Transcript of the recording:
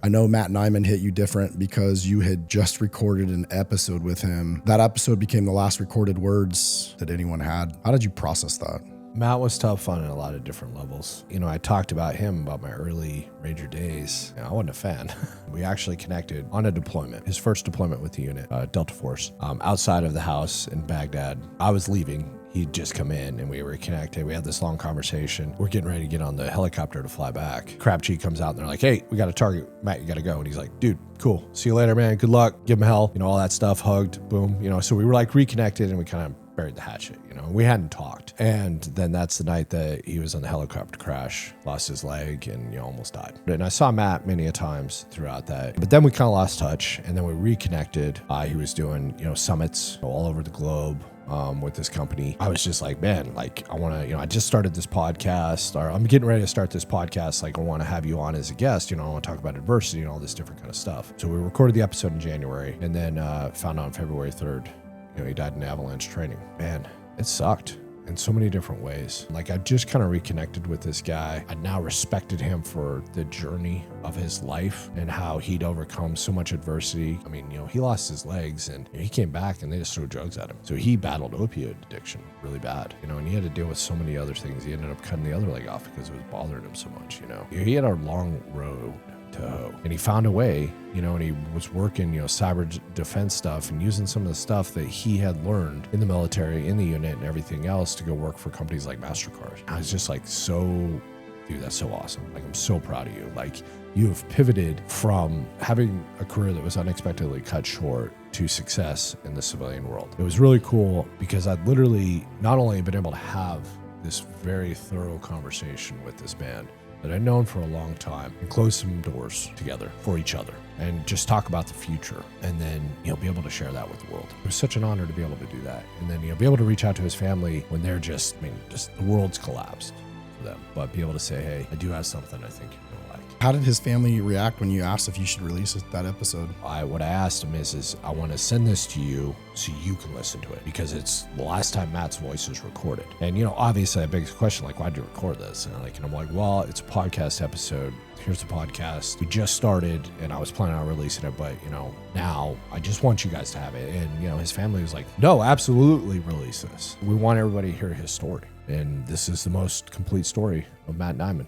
I know Matt Nyman hit you different because you had just recorded an episode with him. That episode became the last recorded words that anyone had. How did you process that? Matt was tough on a lot of different levels. I talked about him, about my early Ranger days. I wasn't a fan. We actually connected on a deployment, his first deployment with the unit, Delta Force, outside of the house in Baghdad. I was leaving. He'd just come in and we were connected. We had this long conversation. We're getting ready to get on the helicopter to fly back. Crab Chief comes out and they're like, hey, we got a target. Matt, you got to go. And he's like, dude, cool. See you later, man. Good luck. Give him hell. All that stuff. Hugged. Boom. So we were like reconnected and we kind of buried the hatchet. We hadn't talked. And then that's the night that he was on the helicopter crash, lost his leg and almost died. And I saw Matt many a times throughout that. But then we kind of lost touch and then we reconnected. He was doing, summits all over the globe. With this company, I was just like, man, like I want to, I just started this podcast, or I'm getting ready to start this podcast. Like I want to have you on as a guest, I want to talk about adversity and all this different kind of stuff. So we recorded the episode in January and then found out on February 3rd, he died in avalanche training. Man, it sucked in so many different ways. Like I just kind of reconnected with this guy. I now respected him for the journey of his life and how he'd overcome so much adversity. I mean, he lost his legs and he came back and they just threw drugs at him. So he battled opioid addiction really bad, and he had to deal with so many other things. He ended up cutting the other leg off because it was bothering him so much, He had a long road to hoe. And he found a way, and he was working, cyber defense stuff and using some of the stuff that he had learned in the military, in the unit and everything else to go work for companies like Mastercard. I was just like, dude, that's so awesome. Like, I'm so proud of you. Like, you have pivoted from having a career that was unexpectedly cut short to success in the civilian world. It was really cool because I'd literally not only been able to have this very thorough conversation with this man that I'd known for a long time and close some doors together for each other and just talk about the future and then, be able to share that with the world. It was such an honor to be able to do that. And then, be able to reach out to his family when they're just the world's collapsed for them, but be able to say, hey, I do have something I think you're going to like. How did his family react when you asked if you should release that episode? What I asked him is I want to send this to you so you can listen to it because it's the last time Matt's voice is recorded. And, obviously that begs the question, like, why'd you record this? And I'm like, well, it's a podcast episode. Here's the podcast. We just started and I was planning on releasing it, but, now I just want you guys to have it. And, his family was like, no, absolutely release this. We want everybody to hear his story. And this is the most complete story of Matt Nyman.